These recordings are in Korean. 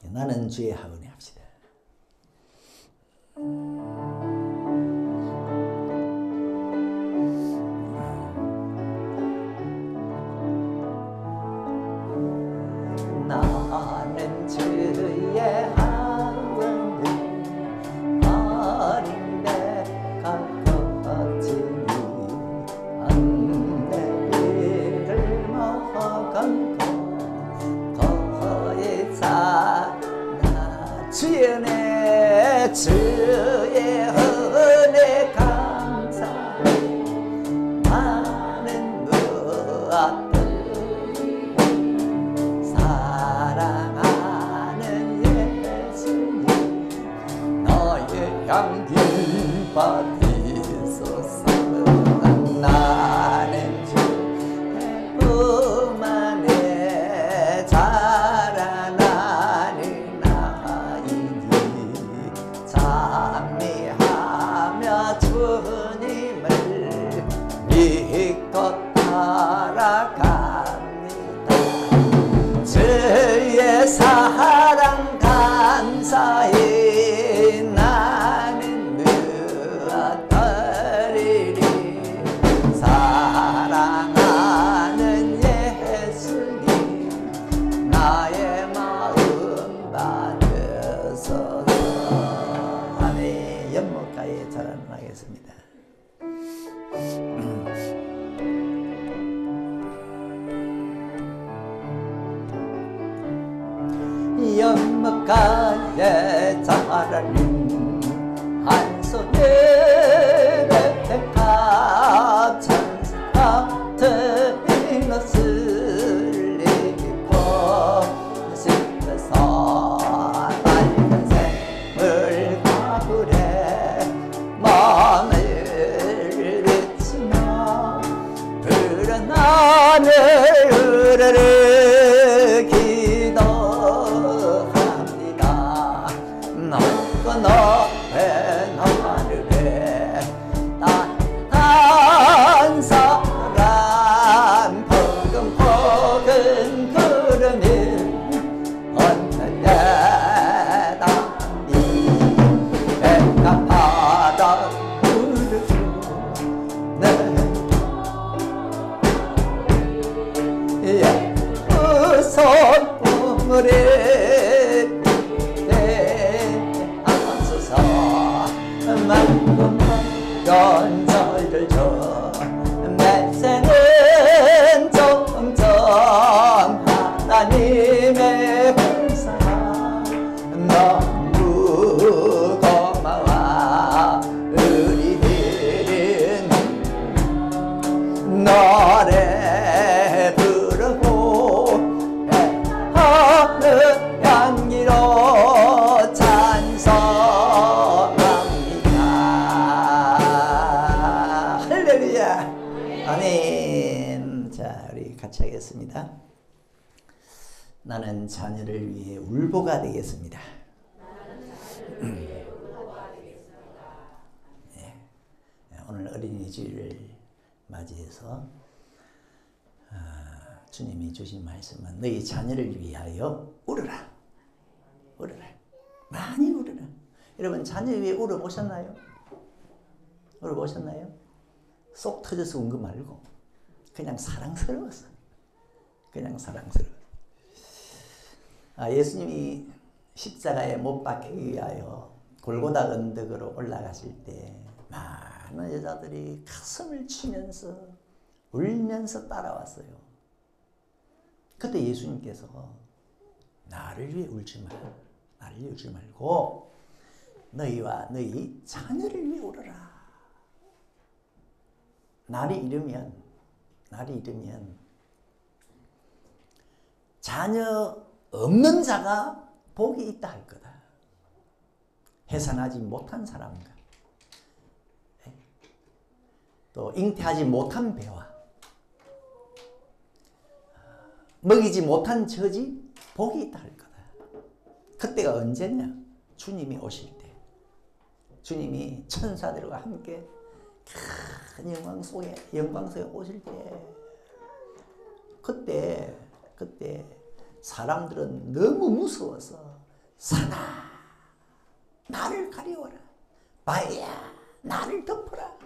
나는 주의 하오니 합시다. 나는 주의 하오니 어린데 가까워지니 안내비를 먹은 거기서 주의 은혜 주의 은혜 감사해. 나는 무엇도 사랑하는 예수님 너의 향기 받으소서. 나는 주의 품 안에 자라나는 아이니 찬미하며 주님을 믿고 따라갑니다. 주의 사랑 감사히 나는 무엇 드리리. 사랑하는 예수님 나의 마음 받으소서. 아멘. 연목가에 자라나겠습니다. 연목가에 자라는 한 손에 백합 천사 같은 것을 입고 씻어서 빨간색 물가불에 마음을 비치며 푸른 하늘 우르르 기도합니다. 넓고 높은 하늘에 따뜻한 사랑 포근포근 구름이 흩날려다니 백합바다 흐르고 예쁜 손물에 대하소서. 만금만 건설을 줘 메세는 점점 하나님의 봉사라. 너무 고마워. 우리들은 노래 부르고 하늘 향기로 찬송합니다. 할렐루야. 아멘. 자, 우리 같이 하겠습니다. 나는 자녀를 위해 울보가 되겠습니다. 네. 오늘 어린이 주일을 맞이해서 주님이 주신 말씀은 너희 자녀를 위하여 울어라. 울어라. 많이 울어라. 여러분 자녀 위해 울어보셨나요? 울어보셨나요? 쏙 터져서 운 거 말고 그냥 사랑스러웠어. 그냥 사랑스러워. 예수님이 십자가에 못 박히기 위하여 골고다 언덕으로 올라가실 때 많은 여자들이 가슴을 치면서 울면서 따라왔어요. 그때 예수님께서 나를 위해 울지 마. 나를 위해 울지 말고 너희와 너희 자녀를 위해 울어라. 날이 이르면 자녀 없는 자가 복이 있다 할 거다. 해산하지 못한 사람과 또 잉태하지 못한 배와 먹이지 못한 처지 복이 있다 할 거다. 그때가 언제냐? 주님이 오실 때. 주님이 천사들과 함께 큰 영광 속에 오실 때. 그때 사람들은 너무 무서워서 산아 나를 가리워라. 바위야 나를 덮어라.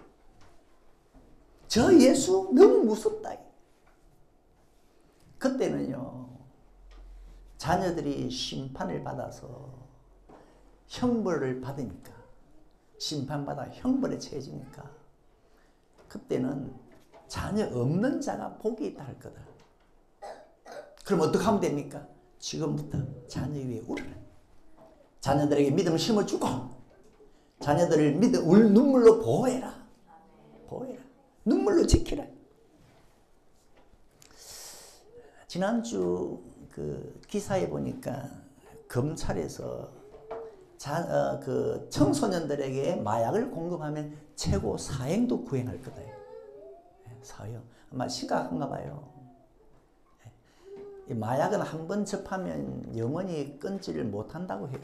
저 예수 너무 무섭다. 그때는요 자녀들이 심판을 받아서 형벌을 받으니까, 심판받아 형벌에 처해지니까 그때는 자녀 없는 자가 복이 있다 할 거다. 그럼 어떻게 하면 됩니까? 지금부터 자녀 위에 울어라. 자녀들에게 믿음을 심어주고 자녀들을 눈물로 보호해라. 보호해라. 눈물로 지키라. 지난주 그 기사에 보니까 검찰에서 그 청소년들에게 마약을 공급하면 최고 사형도 구행할 거다. 사형. 아마 심각한가 봐요. 이 마약은 한번 접하면 영원히 끊지를 못한다고 해요.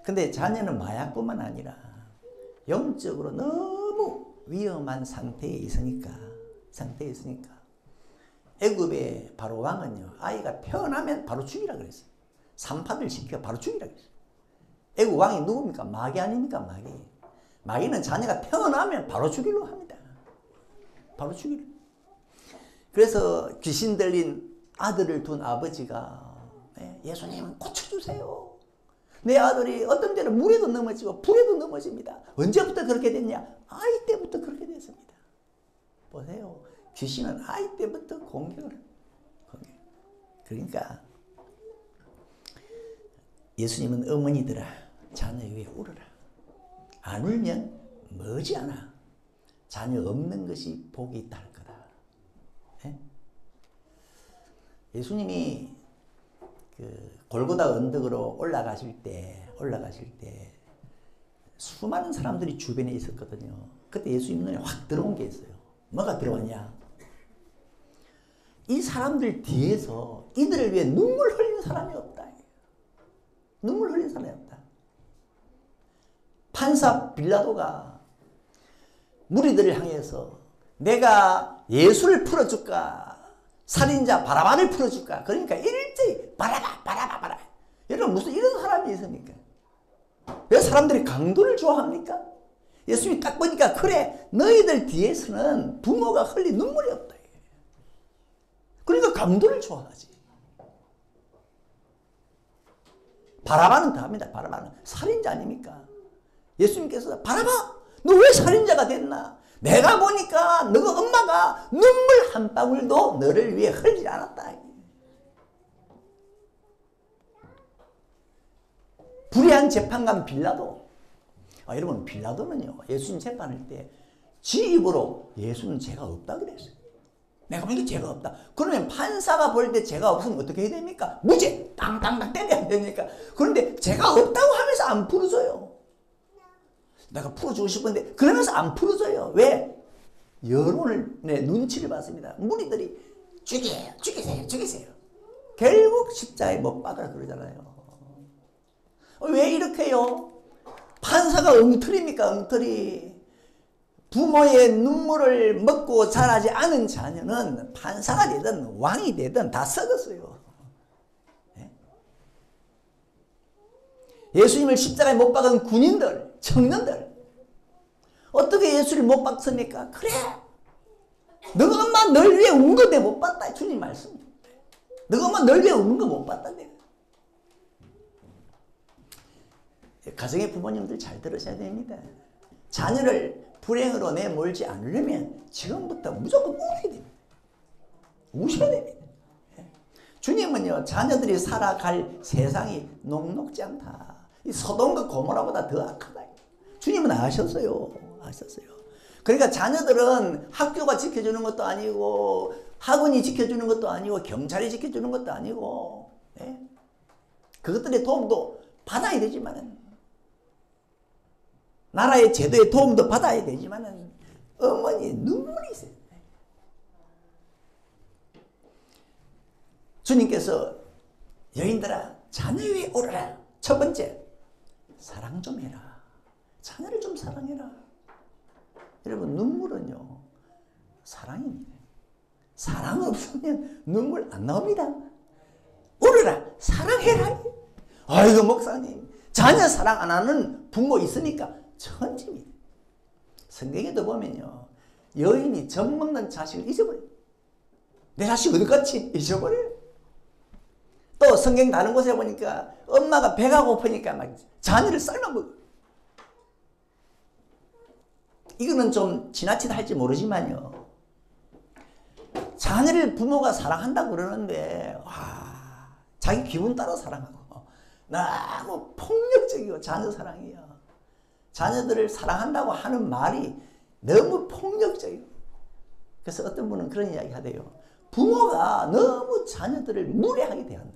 근데 자녀는 마약뿐만 아니라 영적으로 너무 위험한 상태에 있으니까 애굽의 바로 왕은요 아이가 태어나면 바로 죽이라 그랬어요. 산파들 시켜 바로 죽이라 그랬어요. 애굽 왕이 누굽니까? 마귀 아닙니까? 마귀는 자녀가 태어나면 바로 죽이려고 합니다. 바로 죽이려. 그래서 귀신 들린 아들을 둔 아버지가 예수님 고쳐주세요. 내 아들이 어떤 때는 물에도 넘어지고 불에도 넘어집니다. 언제부터 그렇게 됐냐? 아이 때부터 그렇게 됐습니다. 보세요. 귀신은 아이 때부터 공격을. 그러니까 예수님은 어머니들아 자녀 위에 울어라. 안 울면 머지않아 자녀 없는 것이 복이 있다 할 거다. 예수님이 그 골고다 언덕으로 올라가실 때 수많은 사람들이 주변에 있었거든요. 그때 예수님 눈에 확 들어온 게 있어요. 뭐가 들어왔냐? 이 사람들 뒤에서 이들을 위해 눈물 흘리는 사람이 없다. 눈물 흘리는 사람이 없다. 판사 빌라도가 무리들을 향해서 내가 예수를 풀어줄까? 살인자 바라바를 풀어줄까? 그러니까 일제히 바라바. 여러분 무슨 이런 사람이 있습니까? 왜 사람들이 강도를 좋아합니까? 예수님이 딱 보니까 그래 너희들 뒤에서는 부모가 흘린 눈물이 없다. 그러니까 강도를 좋아하지. 바라바는 다합니다. 바라바는 살인자 아닙니까? 예수님께서 바라바 너 왜 살인자가 됐나? 내가 보니까 너가 엄마가 눈물 한 방울도 너를 위해 흘리지 않았다. 불의한 재판관 빌라도. 여러분 빌라도는요 예수님 재판할 때 지 입으로 예수는 죄가 없다 그랬어요. 내가 보니까 죄가 없다. 그러면 판사가 볼 때 죄가 없으면 어떻게 해야 됩니까? 무죄! 땅땅땅 때려야 됩니까? 그런데 죄가 없다고 하면서 안 풀어줘요. 내가 풀어주고 싶은데 그러면서 안 풀어줘요. 왜? 여론을 눈치를 봤습니다. 무리들이 죽이세요. 결국 십자가에 못 박으라 그러잖아요. 왜 이렇게요? 판사가 엉터리입니까? 엉터리. 부모의 눈물을 먹고 자라지 않은 자녀는 판사가 되든 왕이 되든 다 썩었어요. 예수님을 십자가에 못 박은 군인들, 청년들 어떻게 예수를 못 박습니까? 그래 너가 엄마 널 위해 운 거 내 못 봤다. 주님 말씀. 너가 엄마 널 위해 우는 거 못 봤다. 내가. 가정의 부모님들 잘 들으셔야 됩니다. 자녀를 불행으로 내몰지 않으려면 지금부터 무조건 우셔야 됩니다. 우셔야 됩니다. 주님은요 자녀들이 살아갈 세상이 녹록지 않다. 이 소돔과 고모라보다 더 악하다. 주님은 아셨어요. 그러니까 자녀들은 학교가 지켜주는 것도 아니고 학원이 지켜주는 것도 아니고 경찰이 지켜주는 것도 아니고 그것들의 도움도 받아야 되지만 나라의 제도의 도움도 받아야 되지만 어머니의 눈물이 있어요. 주님께서 여인들아 자녀 위에 오르라. 첫 번째 사랑 좀 해라. 자녀를 좀 사랑해라. 여러분 눈물은요 사랑입니다. 사랑 없으면 눈물 안 나옵니다. 오르라. 사랑해라. 아이고 목사님, 자녀 사랑 안 하는 부모 있으니까 천지입니다. 성경에도 보면요, 여인이 젖 먹는 자식을 잊어버려요. 내 자식 어디 갔지? 잊어버려요. 또 성경 다른 곳에 보니까 엄마가 배가 고프니까 막 자녀를 삶아먹어요. 이거는 좀 지나치다 할지 모르지만요, 자녀를 부모가 사랑한다고 그러는데 자기 기분 따라 사랑하고 너무 폭력적이고 자녀 사랑이요. 자녀들을 사랑한다고 하는 말이 너무 폭력적이고, 그래서 어떤 분은 그런 이야기 하대요. 부모가 너무 자녀들을 무례하게 대한다.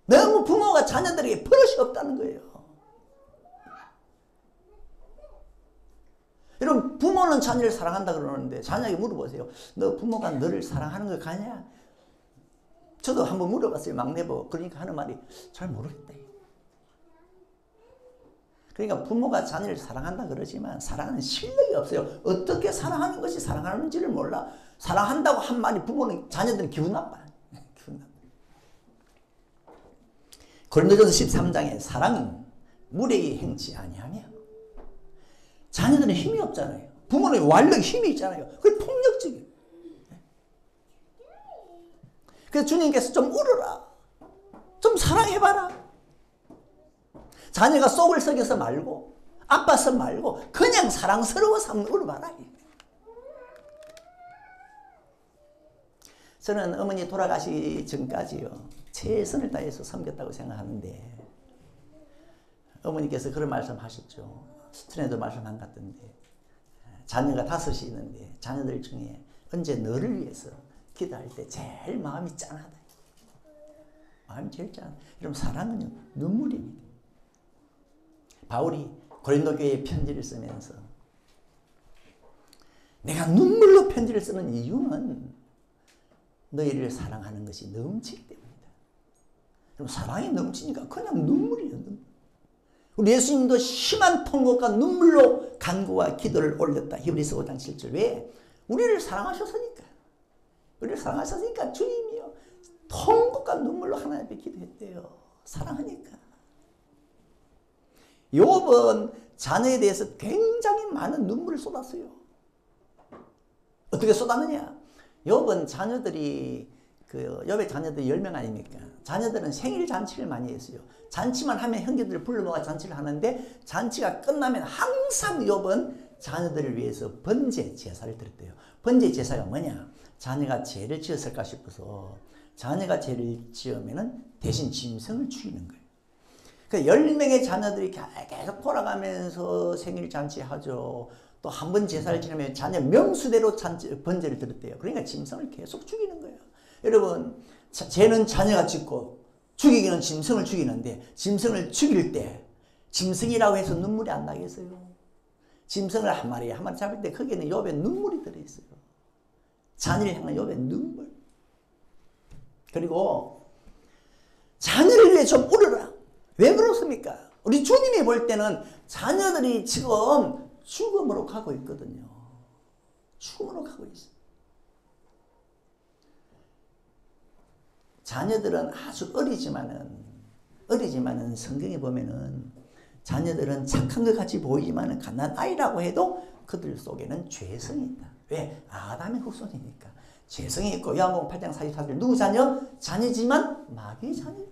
너무 부모가 자녀들에게 버릇이 없다는 거예요. 여러분, 부모는 자녀를 사랑한다 그러는데 자녀에게 물어보세요. 너 부모가 너를 사랑하는 거 가냐? 저도 한번 물어봤어요. 막내보. 그러니까 하는 말이 잘 모르겠다. 그러니까 부모가 자녀를 사랑한다 그러지만 사랑하는 실력이 없어요. 어떻게 사랑하는 것이 사랑하는지를 몰라. 사랑한다고 한 말이 부모는, 자녀들은 기분 나빠. 기분 나빠. 고린도전서 13장에 사랑은 무례히 행치 아니하며. 자녀들은 힘이 없잖아요. 부모는 완력 힘이 있잖아요. 그게 폭력적이에요. 그래서 주님께서 좀 울어라. 좀 사랑해봐라. 자녀가 속을 썩여서 말고 아파서 말고 그냥 사랑스러워서 한번 울어봐라. 저는 어머니 돌아가시기 전까지요, 최선을 다해서 섬겼다고 생각하는데, 어머니께서 그런 말씀 하셨죠. 전에도 말씀한 것 같던데, 자녀가 5이 있는데 자녀들 중에 언제 너를 위해서 기도할 때 제일 마음이 짠하다. 마음이 제일 짠. 여러분, 사랑은요, 눈물입니다. 바울이 고린도 교회에 편지를 쓰면서 내가 눈물로 편지를 쓰는 이유는 너희를 사랑하는 것이 넘치기 때문이다. 그럼 사랑이 넘치니까 그냥 눈물이에요. 눈물. 우리 예수님도 심한 통곡과 눈물로 간구와 기도를 올렸다. 히브리서 5장 7절. 왜? 우리를 사랑하셨으니까. 우리를 사랑하셨으니까 주님이요, 통곡과 눈물로 하나님 앞에 기도했대요. 사랑하니까. 욥은 자녀에 대해서 굉장히 많은 눈물을 쏟았어요. 어떻게 쏟았느냐? 욥은 자녀들이, 욥의 자녀들이 10명 아닙니까? 자녀들은 생일 잔치를 많이 했어요. 잔치만 하면 형제들을 불러 모아 잔치를 하는데, 잔치가 끝나면 항상 욥은 자녀들을 위해서 번제 제사를 드렸대요. 번제 제사가 뭐냐? 자녀가 죄를 지었을까 싶어서 자녀가 죄를 지으면 대신 짐승을 죽이는 거예요. 그 10명의 자녀들이 계속 돌아가면서 생일 잔치하죠. 또 한 번 제사를 지내면 자녀 명수대로 번제를 드렸대요. 그러니까 짐승을 계속 죽이는 거예요. 여러분, 죄는 자녀가 짓고 죽이기는 짐승을 죽이는데, 짐승을 죽일 때 짐승이라고 해서 눈물이 안 나겠어요? 짐승을 한 마리 잡을 때 거기에는 욥의 눈물이 들어있어요. 자녀를 향한 욥의 눈물. 그리고 자녀를 위해 좀 울어라. 왜 그렇습니까? 우리 주님이 볼 때는 자녀들이 지금 죽음으로 가고 있거든요. 죽음으로 가고 있어요. 자녀들은 아주 어리지만은 성경에 보면은 자녀들은 착한 것 같이 보이지만은 갓난 아이라고 해도 그들 속에는 죄성이 있다. 왜? 아담의 후손이니까. 죄성이 있고, 요한복음 8장 44절 누구 자녀? 자녀지만 마귀의 자녀.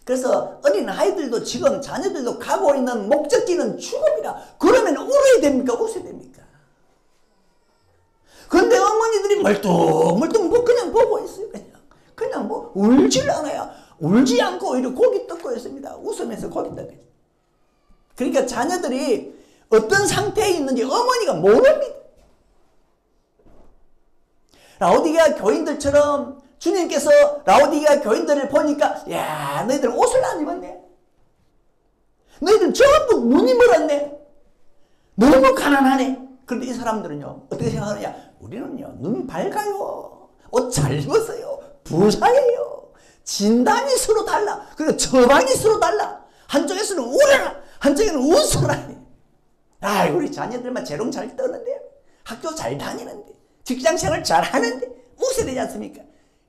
그래서 어린 아이들도 지금 자녀들도 가고 있는 목적지는 죽음이라. 그러면 울어야 됩니까? 웃어야 됩니까? 그런데 어머니들이 멀뚱멀뚱 그냥 보고 있어요. 그냥 울질 않아요. 울지 않고 오히려 고기 뜯고 있습니다. 웃으면서 고기 뜯고 있어요. 그러니까 자녀들이 어떤 상태에 있는지 어머니가 모릅니다. 라오디게아 교인들처럼 주님께서 라오디게아 교인들을 보니까, 야, 너희들 옷을 안 입었네. 너희들 전부 눈이 멀었네. 너무 가난하네. 그런데 이 사람들은요, 어떻게 생각하느냐? 우리는요, 눈 밝아요. 옷 잘 입었어요. 부자예요. 진단이 서로 달라. 그리고 처방이 서로 달라. 한쪽에서는 울어라. 한쪽에는 웃어라. 아, 우리 자녀들만 재롱 잘 떠는데, 학교 잘 다니는데, 직장 생활 잘 하는데 웃어야 되지 않습니까?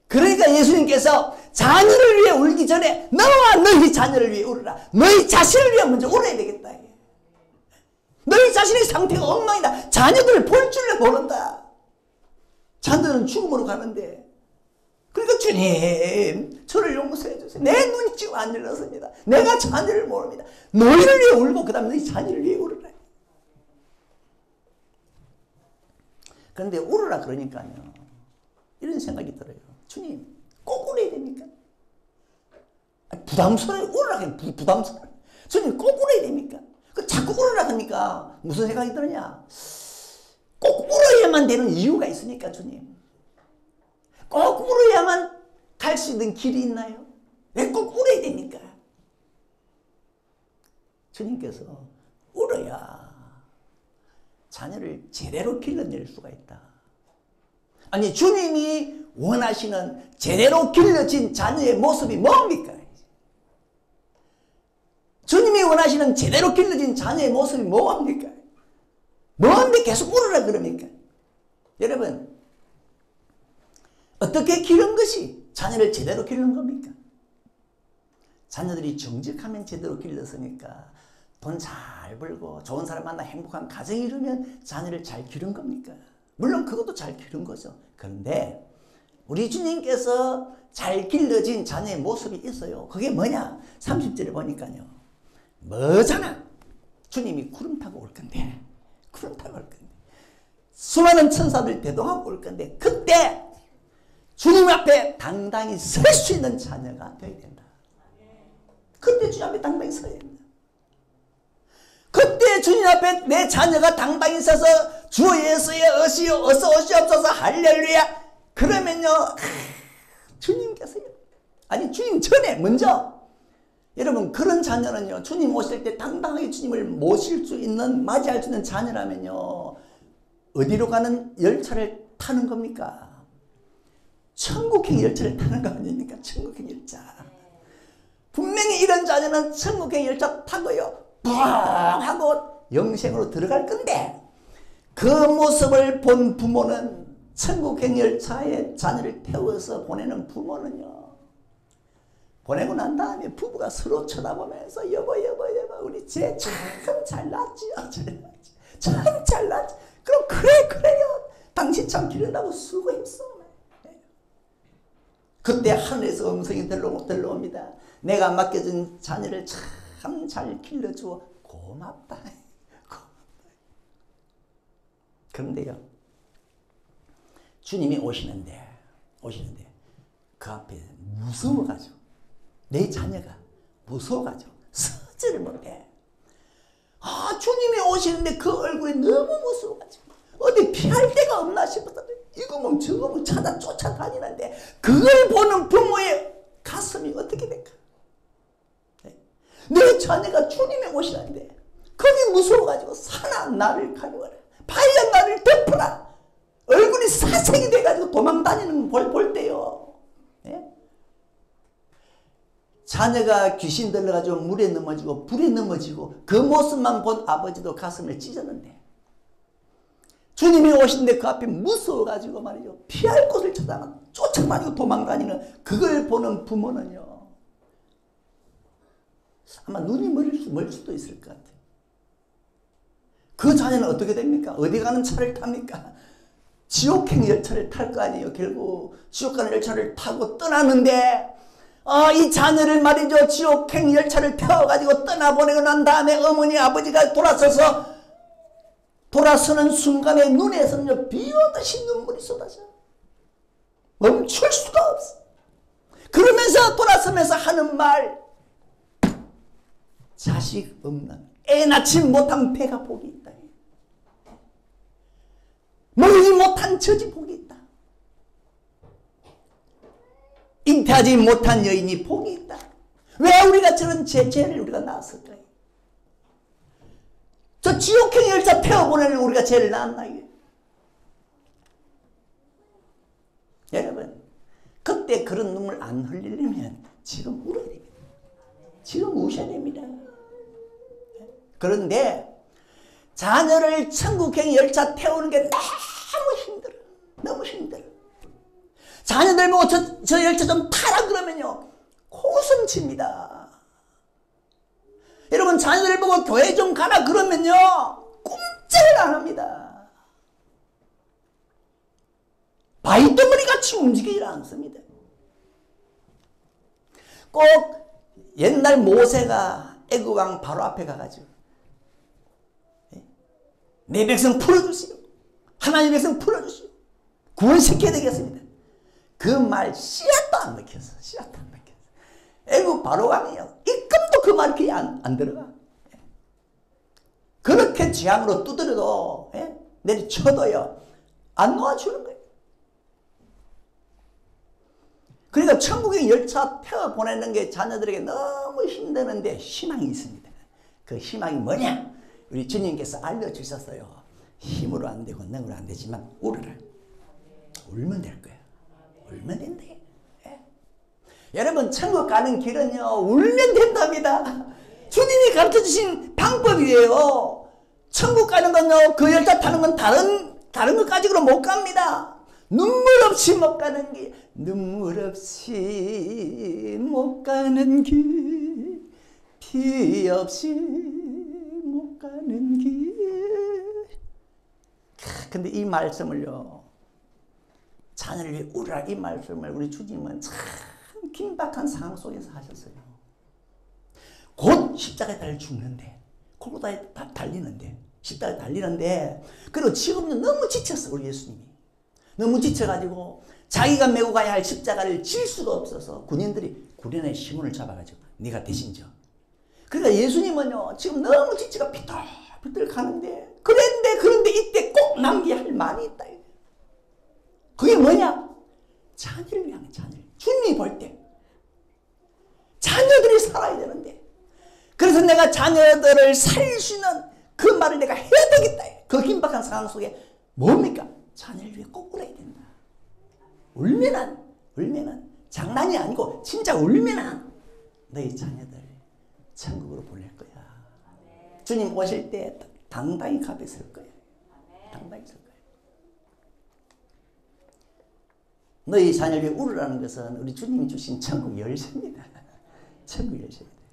그러니까 예수님께서 자녀를 위해 울기 전에 너와 너희 자녀를 위해 울어라. 너희 자신을 위해 먼저 울어야 되겠다. 너희 자신의 상태가 엉망이다. 자녀들을 볼 줄을 모른다. 자녀는 죽음으로 가는데, 그러니까 주님 저를 용서해 주세요. 내 눈이 지금 안 열렸습니다. 내가 자녀를 모릅니다. 너희를 위해 울고 그 다음에 너희 자녀를 위해 울어라. 그런데 울어라 그러니까요, 이런 생각이 들어요. 주님 꼭 울어야 됩니까? 부담스러워요. 울으라 그냥 부담스러워요. 주님 꼭 울어야 됩니까? 자꾸 울으라 하니까 무슨 생각이 드느냐? 꼭 울어야만 되는 이유가 있으니까. 주님 꼭 울어야만 갈 수 있는 길이 있나요? 왜 꼭 울어야 됩니까? 주님께서 울어야 자녀를 제대로 길러낼 수가 있다. 아니, 주님이 원하시는 제대로 길러진 자녀의 모습이 뭡니까? 주님이 원하시는 제대로 길러진 자녀의 모습이 뭐합니까? 뭔데 계속 울으라 그럽니까? 여러분, 어떻게 기른 것이 자녀를 제대로 기르는 겁니까? 자녀들이 정직하면 제대로 길렀으니까, 돈 잘 벌고 좋은 사람 만나 행복한 가정이 이루면 자녀를 잘 기른 겁니까? 물론 그것도 잘 기른 거죠. 그런데 우리 주님께서 잘 길러진 자녀의 모습이 있어요. 그게 뭐냐? 30절에 보니까요, 뭐잖아. 주님이 구름 타고 올 건데, 구름 타고 올 건데, 수많은 천사들 대동하고 올 건데, 그때 주님 앞에 당당히 설 수 있는 자녀가 되어야 된다. 그때 주님 앞에 당당히 서야 된다. 그때 주님 앞에 내 자녀가 당당히 서서 주 예수의 어서 오시옵소서 할렐루야 그러면요, 주님께서요, 아니 주님 전에 먼저, 여러분 그런 자녀는요, 주님 오실 때 당당하게 주님을 모실 수 있는, 맞이할 수 있는 자녀라면요, 어디로 가는 열차를 타는 겁니까? 천국행 열차를 타는 거 아닙니까? 천국행 열차. 분명히 이런 자녀는 천국행 열차 타고요, 뻥 하고 영생으로 들어갈 건데, 그 모습을 본 부모는, 천국행 열차에 자녀를 태워서 보내는 부모는요, 보내고 난 다음에 부부가 서로 쳐다보면서 여보 우리 쟤 참 잘났지요. 참 잘났지. 그럼 그래요. 당신 참 기른다고 수고했어. 그때 하늘에서 음성이 들려옵니다. 내가 맡겨준 자녀를 참 잘 길러주어 고맙다. 그런데요, 주님이 오시는데 그 앞에 무서워가지고, 내 자녀가 무서워가지고 서지를 못해. 주님이 오시는데 그 얼굴이 너무 무서워가지고 어디 피할 데가 없나 싶어서 이거 뭐 저거 뭐 쫓아다니는데, 그걸 보는 부모의 가슴이 어떻게 될까? 내 자녀가 주님이 오시는데 거기 무서워가지고 사나 나를 가려워라, 파야 나를 덮어라, 얼굴이 사색이 돼가지고 도망다니는 걸 볼 때요, 자녀가 귀신 들려가지고 물에 넘어지고 불에 넘어지고 그 모습만 본 아버지도 가슴을 찢었는데, 주님이 오신데 그 앞에 무서워가지고 말이죠, 피할 곳을 쫓아가지고 도망다니는 그걸 보는 부모는요, 아마 눈이 멀 수도 있을 것 같아요. 그 자녀는 어떻게 됩니까? 어디 가는 차를 탑니까? 지옥행 열차를 탈 거 아니에요. 결국 지옥 가는 열차를 타고 떠나는데, 이 자녀를 말이죠, 지옥행 열차를 태워가지고 떠나보내고 난 다음에 어머니 아버지가 돌아서는 순간에 눈에서는요, 비오듯이 눈물이 쏟아져. 멈출 수가 없어. 그러면서 돌아서면서 하는 말, 자식 없는, 애 낳지 못한 배가 복이 있다. 멀지 못한 처지 복이 있다. 잉태하지 못한 여인이 복이 있다. 왜 우리가 저런 죄를 우리가 낳았을까요? 저 지옥행 열차 태워보내는 우리가 죄를 낳았나 이게? 여러분, 그때 그런 눈물 안 흘리려면 지금 울어야 됩니다. 지금 우셔야 됩니다. 그런데 자녀를 천국행 열차 태우는 게 너무 힘들어. 너무 힘들어. 자녀들 보고 저 열차 좀 타라 그러면요, 코웃음 넘칩니다. 여러분 자녀들 보고 교회 좀 가라 그러면요 꼼짝을 안 합니다. 바위덩어리같이 움직이질 않습니다. 꼭 옛날 모세가 애굽왕 바로 앞에 가가지고 내 백성 풀어주시오. 하나님의 백성 풀어주시오. 구원시켜야 되겠습니다. 그 말 씨앗도 안 먹혔어. 씨앗도 안 먹혔어. 애굽 바로왕이요. 입금도 그 말 귀에 안 들어가. 그렇게 지향으로 두드려도 내리쳐도요 안 놓아주는 거예요. 그러니까 천국의 열차 태워 보내는 게 자녀들에게 너무 힘드는데 희망이 있습니다. 그 희망이 뭐냐? 우리 주님께서 알려주셨어요. 힘으로 안 되고 능으로 안 되지만 울어라. 울면 될 거야. 울면 된대. 여러분 천국 가는 길은요 울면 된답니다. 주님이 가르쳐주신 방법이에요. 천국 가는 건요 그 열차 타는 건 다른 것 가지고는 못 갑니다. 눈물 없이 못 가는 길, 눈물 없이 못 가는 길, 피 없이 못 가는 길. 근데 이 말씀을요 자녀를 위해 울으라 이 말씀을 우리 주님은 참 긴박한 상황 속에서 하셨어요. 곧 십자가에 달려 죽는데 골고다에 달리는데 십자가에 달리는데 그리고 지금은 너무 지쳤어. 우리 예수님이 너무 지쳐가지고 자기가 메고 가야 할 십자가를 질 수가 없어서 군인의 시몬을 잡아가지고 네가 대신 져. 그러니까 예수님은요 지금 너무 지치가 비틀비틀 가는데 그런데 이때 꼭 남겨야 할 말이 있다. 그게 뭐냐? 자녀를 위한 자녀. 주님이 볼 때 자녀들이 살아야 되는데 그래서 내가 자녀들을 살릴 수 있는 그 말을 내가 해야 되겠다. 그 긴박한 상황 속에 뭡니까? 자녀를 위해 꼭 울어야 된다. 울면은 장난이 아니고 진짜 울면은 너희 자녀들 천국으로 보낼 거야. 주님 오실 때 당당히 값에 설 거야. 당당히 설 거야. 너희 자녀를 위해 울으라는 것은 우리 주님이 주신 천국 열쇠입니다. 천국 열쇠입니다.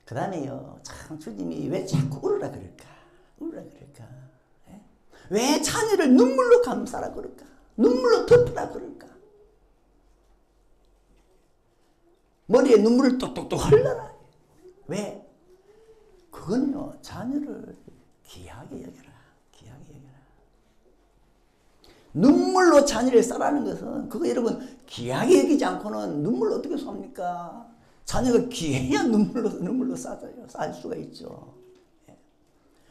그 다음에요 참 주님이 왜 자꾸 울으라 그럴까? 울으라 그럴까? 왜 자녀를 눈물로 감싸라 그럴까? 눈물로 덮으라 그럴까? 머리에 눈물을 똑똑똑 흘러라. 왜? 그건요 자녀를 귀하게 여겨라. 귀하게 여겨라. 눈물로 자녀를 싸라는 것은 그거 여러분 귀하게 여기지 않고는 눈물로 어떻게 쏩니까? 자녀가 귀해야 눈물로 싸져요. 쌀 수가 있죠.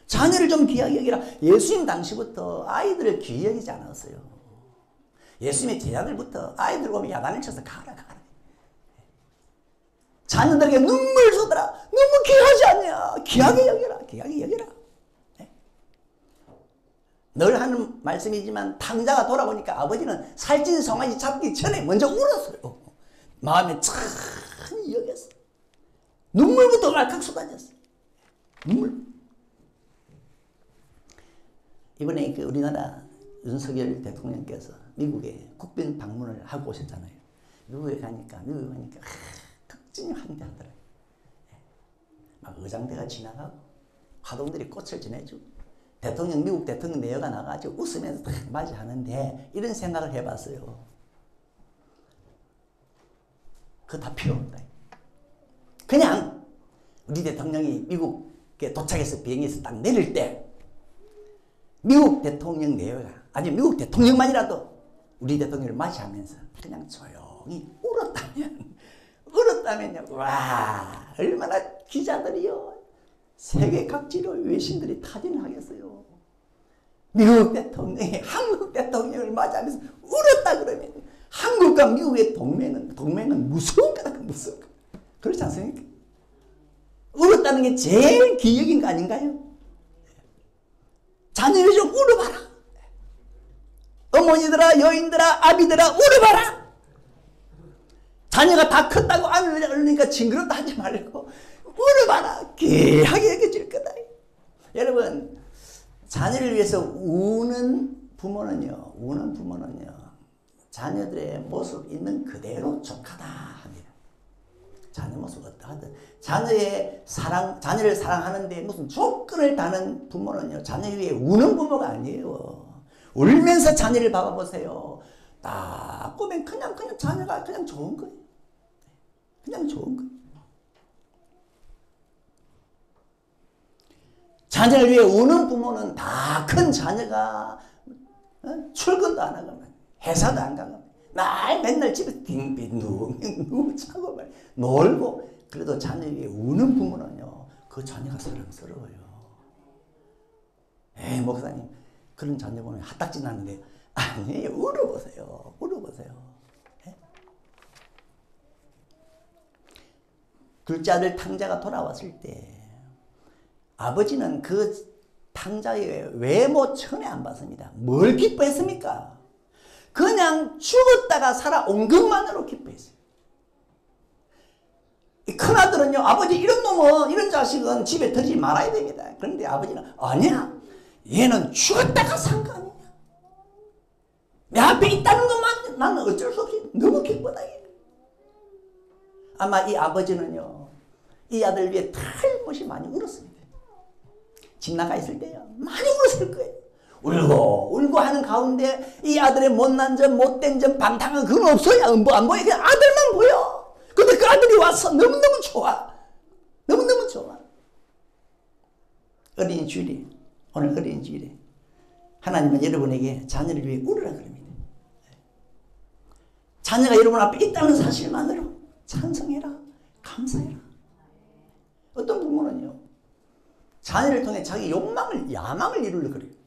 자녀를 좀 귀하게 여기라. 예수님 당시부터 아이들을 귀히 여기지 않았어요. 예수님의 제자들부터 아이들 오면 야단을 쳐서 가라. 자녀들에게 눈물 쏟아라. 너무 귀하지 않냐? 귀하게 여기라. 귀하게 여기라. 늘 하는 말씀이지만 탕자가 돌아보니까 아버지는 살찐 송아지 잡기 전에 먼저 울었어요. 마음에 참 여겼어. 눈물부터 왈칵 쏟아졌어. 눈물. 이번에 그 우리나라 윤석열 대통령께서 미국에 국빈 방문을 하고 오셨잖아요. 미국에 가니까 극진히 환대하더라고요. 막 의장대가 지나가고 화동들이 꽃을 지내주고 미국 대통령 내외가 나가지고 웃으면서 딱 맞이하는데 이런 생각을 해봤어요. 그거 다 필요 없다. 그냥 우리 대통령이 미국에 도착해서 비행기에서 딱 내릴 때 미국 대통령 내외가 아니 미국 대통령만이라도 우리 대통령을 맞이하면서 그냥 조용히 울었다면요. 와 얼마나 기자들이요 세계 각지로 외신들이 타진을 하겠어요. 미국 대통령이 한국 대통령을 맞이하면서 울었다 그러면 한국과 미국의 동맹은 무서운 거다. 무서운 거. 그렇지 않습니까? 울었다는 게 제일 기적인 거 아닌가요? 자녀를 좀 울어봐라. 어머니들아 여인들아 아비들아 울어봐라. 자녀가 다 컸다고 안 울으니까 징그럽다 하지 말고 울어봐라. 귀하게 여겨질 거다. 여러분 자녀를 위해서 우는 부모는요 자녀들의 모습 있는 그대로 족하다 합니다. 자녀 모습 어떠하든 자녀의 사랑, 자녀를 사랑하는데 무슨 조건을 다는 부모는요, 자녀 위에 우는 부모가 아니에요. 울면서 자녀를 바라보세요. 딱 보면 그냥 자녀가 그냥 좋은 거예요. 그냥 좋은 거예요. 자녀를 위해 우는 부모는 다 큰 자녀가 출근도 안 하고 회사도 안 가고 맨날 집에 빙빙 자고 놀고, 그래도 자녀 위해 우는 부모는요, 그 자녀가 사랑스러워요. 에이 목사님, 그런 자녀 보면 핫딱지 나는데 아니, 울어보세요. 울어보세요. 네? 둘째 아들 탕자가 돌아왔을 때 아버지는 그 탕자의 외모 천에 안 봤습니다. 뭘 기뻐했습니까? 그냥 죽었다가 살아온 것만으로 기뻐했어요. 큰아들은요, 아버지 이런 놈은, 이런 자식은 집에 들이지 말아야 됩니다. 그런데 아버지는 아니야, 얘는 죽었다가 산 거 아니냐, 내 앞에 있다는 것만 나는 어쩔 수 없이 너무 기쁘다. 아마 이 아버지는요, 이 아들 위해 탈못이 많이 울었습니다. 집 나가 있을 때요, 많이 울었을 거예요. 울고 하는 가운데 이 아들의 못난 점, 못된 점, 방탕한 그건 없어요. 뭐 안 보여. 그냥 아들만 보여. 근데 그 아들이 와서 너무너무 좋아. 너무너무 좋아. 어린이 주일에, 오늘 어린이 주일에 하나님은 여러분에게 자녀를 위해 울으라 그럽니다. 자녀가 여러분 앞에 있다는 사실만으로 찬성해라, 감사해라. 어떤 부모는요, 자녀를 통해 자기 욕망을, 야망을 이루려고 그래요.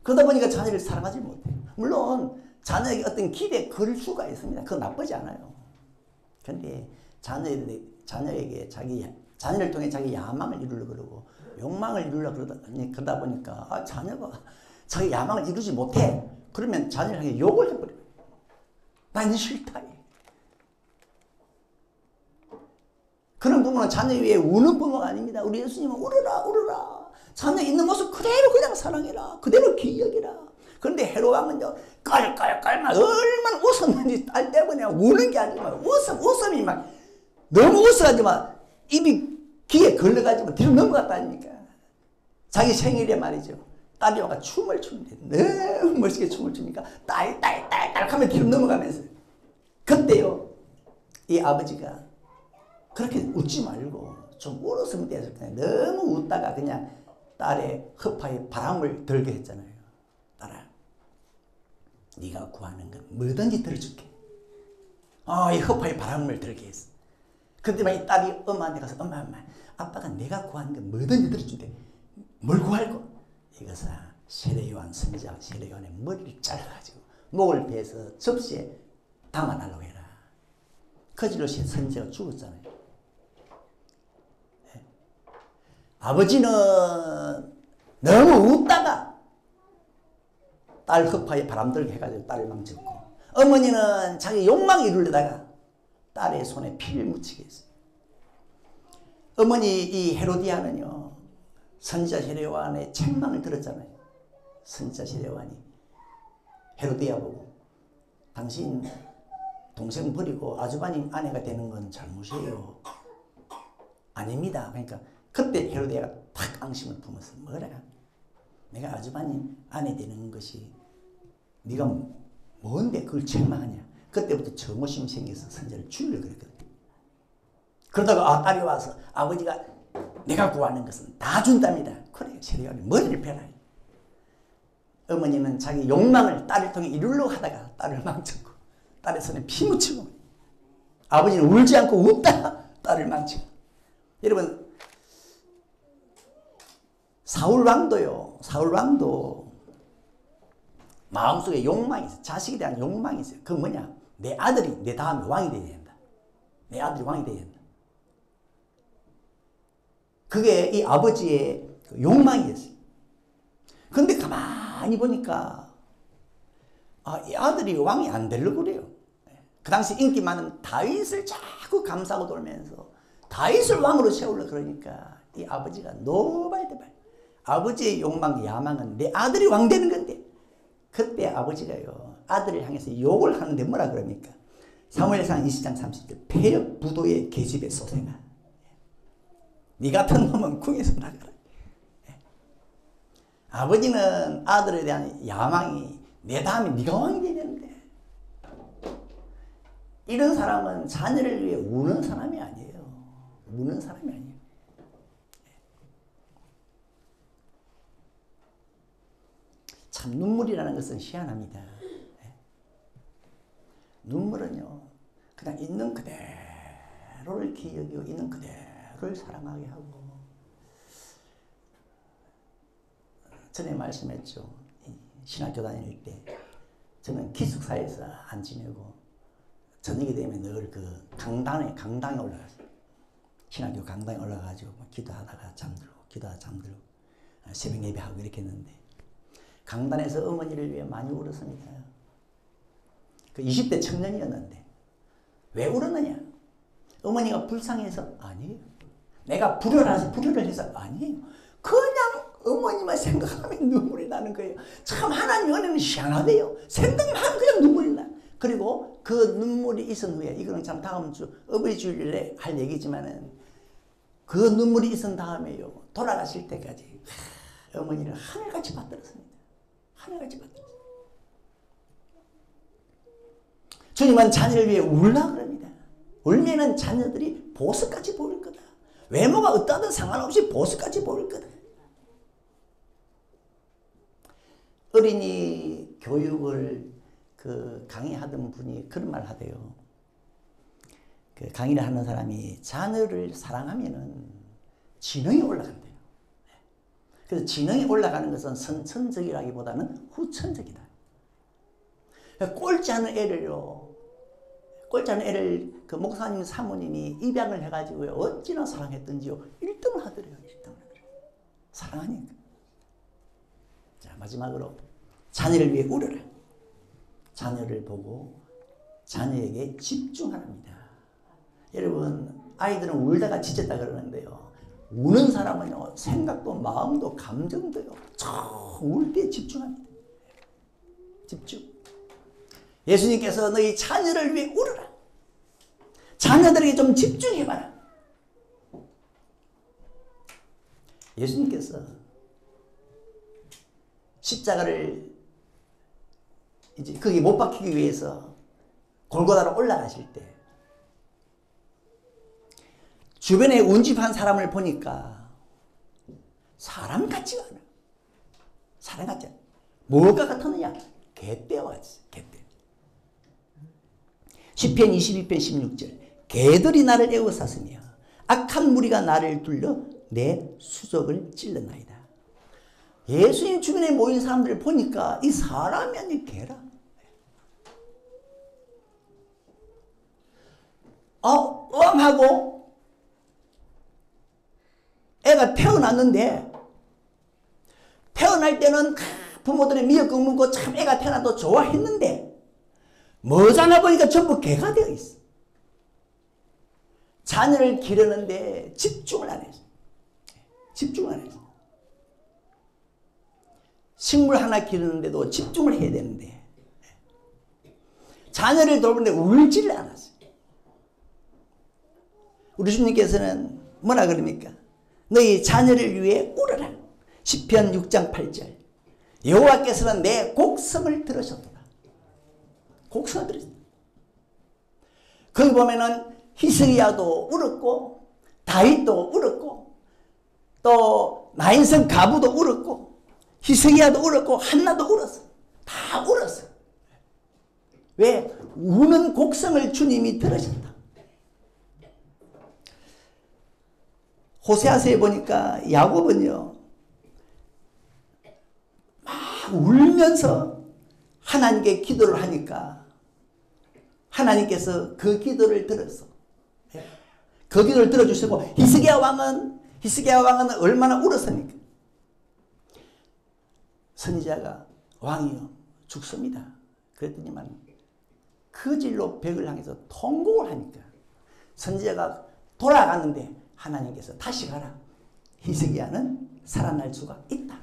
그러다 보니까 자녀를 사랑하지 못해요. 물론 자녀에게 어떤 기대에 걸 수가 있습니다. 그건 나쁘지 않아요. 그런데 자녀에게 자녀를 통해 자기 야망을 이루려고 그러고 욕망을 이루려고 그러다 보니까 자녀가 자기 야망을 이루지 못해. 그러면 자녀를 향해 욕을 해버려요. 난 싫다. 그런 부모는 자녀 위에 우는 부모가 아닙니다. 우리 예수님은 울어라. 자녀 있는 모습 그대로 그냥 사랑해라. 그대로 기억해라. 그런데 헤롯 왕은요, 깔깔깔 막 얼마나 웃었는지 딸 때문에 우는 게 아니고 웃음이 막 너무 웃어가지고 막 입이 귀에 걸려가지고 뒤로 넘어갔다니까. 자기 생일에 말이죠, 딸이 와가 춤을 추는데 너무 멋있게 춤을 추니까 딸 하면 뒤로 넘어가면서, 그때요 이 아버지가 그렇게 웃지 말고 좀 울었으면 됐을 거예요. 너무 웃다가 그냥 딸의 허파에 바람을 들게 했잖아요. 딸아, 네가 구하는 건 뭐든지 들어줄게. 이 허파에 바람을 들게 했어. 그때 막 이 딸이 엄마한테 가서 엄마, 아빠가 내가 구하는 건 뭐든지 들어준대. 뭘 구할고? 이것은 세례요한 선지자 세례요한의 머리를 잘라가지고 목을 베서 접시에 담아달라고 해라. 거지로 선지자가 죽었잖아요. 아버지는 너무 웃다가 딸 허파에 바람 들게 해가지고 딸을 망쳤고, 어머니는 자기 욕망 이루려다가 딸의 손에 피를 묻히게 했어요. 어머니 이 헤로디아는요, 선지자 세례요한의 책망을 들었잖아요. 선지자 세례요한이 헤로디아 보고 당신 동생 버리고 아주버님 아내가 되는 건 잘못이에요. 아닙니다. 그러니까 그때 헤로디아가 탁 앙심을 품어서 뭐라, 내가 아주버님 아내 되는 것이 네가 뭔데 그걸 책망하냐. 그때부터 정오심이 생겨서 선지자를 죽이려고 그랬거든. 그러다가 딸이 와서 아버지가 내가 구하는 것은 다 준답니다. 그래, 세례요한이 머리를 베라. 어머니는 자기 욕망을 딸을 통해 이루려고 하다가 딸을 망쳤고, 딸의 손에 피 묻히고, 아버지는 울지 않고 웃다가 딸을 망치고. 여러분, 사울 왕도 마음속에 욕망이 있어요. 자식에 대한 욕망이 있어요. 그건 뭐냐? 내 아들이 내 다음에 왕이 되어야 된다. 내 아들이 왕이 되어야 된다. 그게 이 아버지의 욕망이었어요. 그런데 가만히 보니까 이 아들이 왕이 안 되려고 그래요. 그 당시 인기 많은 다윗을 자꾸 감싸고 돌면서 다윗을 왕으로 세우려고 그러니까 이 아버지가 노발대발, 아버지의 욕망, 야망은 내 아들이 왕 되는 건데, 그때 아버지가요, 아들을 향해서 욕을 하는데 뭐라 그럽니까? 사무엘상 20장 30절 폐역 부도의 계집의 소생아 네 같은 놈은 궁에서 나가라. 아버지는 아들에 대한 야망이 내 다음에 네가 왕이 되는데 이런 사람은 자녀를 위해 우는 사람이 아니에요. 우는 사람이 아니에요. 참 눈물이라는 것은 희한합니다. 눈물은요 그냥 있는 그대로를 기억이고 있는 그대로를 사랑하게 하고 전에 말씀했죠. 신학교 다닐 때 저는 기숙사에서 안 지내고 저녁이 되면 늘 그 강당에 올라갔어요. 신학교 강당에 올라가가지고 기도하다가 잠들고 기도하다가 잠들고 새벽 예배하고 이렇게 했는데 강단에서 어머니를 위해 많이 울었습니다. 그 20대 청년이었는데 왜 울었느냐? 어머니가 불쌍해서? 아니에요. 내가 불효를 해서? 아니에요. 그냥 어머니만 생각하면 눈물이 나는 거예요. 참 하나님 은혜는 희한하대요. 생각만 하면 그냥 눈물이 나. 그리고 그 눈물이 있은 후에 이거는 참 다음 주 어버이 주일에 할 얘기지만은 그 눈물이 있은 다음에요. 돌아가실 때까지 어머니를 하늘같이 받들었습니다. 하늘같이 받들었어요. 주님은 자녀를 위해 울라 그럽니다. 울면은 자녀들이 보석같이 보일 거다. 외모가 어떠하든 상관없이 보석같이 보일 거다. 어린이 교육을 그 강의하던 분이 그런 말 하대요. 그 강의를 하는 사람이 자녀를 사랑하면은 지능이 올라간대요. 그래서 지능이 올라가는 것은 선천적이라기보다는 후천적이다. 꼴찌 하는 애를 그 목사님 사모님이 입양을 해가지고요. 어찌나 사랑했던지요. 1등을 하더래요. 1등을 하더래요. 사랑하니까. 자, 마지막으로 자녀를 위해 울어라. 자녀를 보고 자녀에게 집중하랍니다. 여러분 아이들은 울다가 지쳤다 그러는데요. 우는 사람은요. 생각도 마음도 감정도요. 울 때 집중합니다. 집중. 예수님께서 너희 자녀를 위해 울어라. 자녀들에게 좀 집중해봐라. 예수님께서 십자가를 이제 거기 못 박히기 위해서 골고다로 올라가실 때 주변에 운집한 사람을 보니까 사람 같지가 않아. 사람 같지 않아. 뭐가 같았느냐? 개떼와 같이. 개떼. 시편 22편 16절 개들이 나를 에워쌌으며 악한 무리가 나를 둘러 내 수족을 찔러나이다. 예수님 주변에 모인 사람들을 보니까 이 사람이 아니 개라. 하고 애가 태어났는데 태어날 때는 부모들의 미역국 먹고 참 애가 태어나도 좋아했는데 머자나 보니까 전부 개가 되어 있어. 자녀를 기르는데 집중을 안 했어. 집중을 안 했어. 식물 하나 기르는데도 집중을 해야 되는데 자녀를 돌보는데 울지를 않았어요. 우리 주님께서는 뭐라 그럽니까? 너희 자녀를 위해 울어라. 시편 6장 8절 여호와께서는 내 곡성을 들으셨도다. 곡성을 들으셨다. 거기 보면은 히스기야도 울었고 다윗도 울었고 또 나인성 가부도 울었고 히스기야도 울었고 한나도 울었어. 다 울었어. 왜? 우는 곡성을 주님이 들으셨다. 호세아서에 보니까 야곱은요 막 울면서 하나님께 기도를 하니까 하나님께서 그 기도를 들었어. 그 기도를 들어주시고 히스기야 왕은 얼마나 울었습니까? 선지자가 왕이요 죽습니다. 그랬더니만 그 질로 벽을 향해서 통곡을 하니까 선지자가 돌아갔는데 하나님께서 다시 가라. 히스기야는 살아날 수가 있다.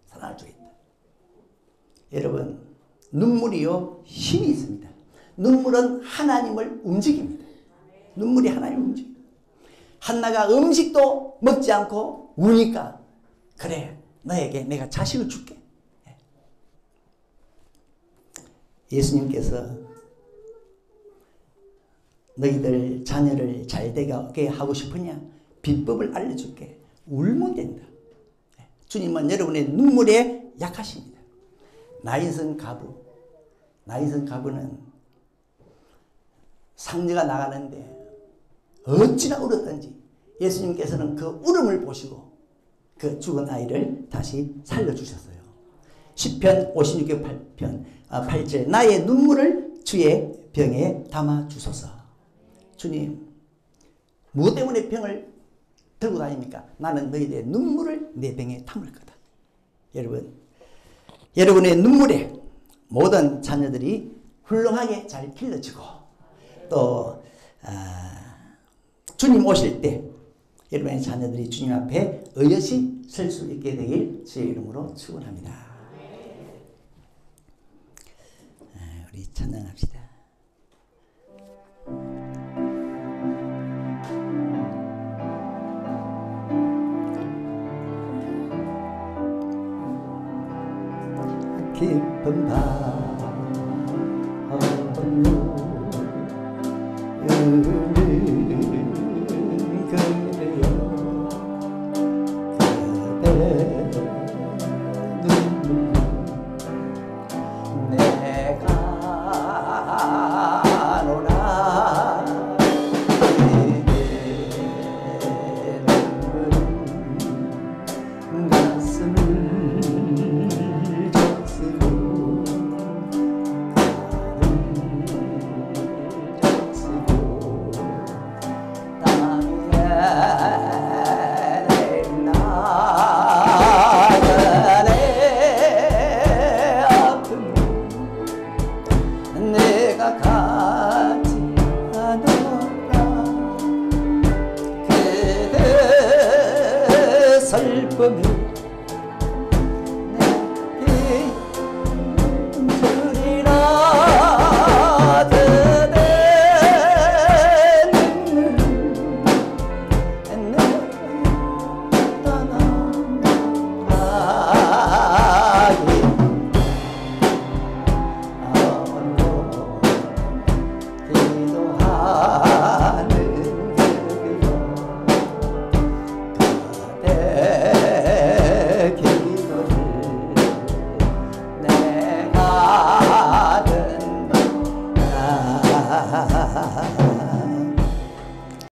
살아날 수가 있다. 여러분 눈물이요 힘이 있습니다. 눈물은 하나님을 움직입니다. 눈물이 하나님을 움직입니다. 한나가 음식도 먹지 않고 우니까 그래 너에게 내가 자식을 줄게. 예수님께서 너희들 자녀를 잘 되게 하고 싶으냐? 비법을 알려줄게. 울면 된다. 주님은 여러분의 눈물에 약하십니다. 나인성 가부는 상녀가 나가는데 어찌나 울었던지 예수님께서는 그 울음을 보시고 그 죽은 아이를 다시 살려주셨어요. 시편 56편 8절 나의 눈물을 주의 병에 담아 주소서. 주님 무엇 때문에 병을 들고 다닙니까? 나는 너희들의 눈물을 내 병에 담을 거다. 여러분의 눈물에 모든 자녀들이 훌륭하게 잘 길러지고 또 주님 오실 때 여러분의 자녀들이 주님 앞에 의젓이 설 수 있게 되길 주의 이름으로 축원합니다. 우리 찬양합시다. 깊은 밤 슬픔이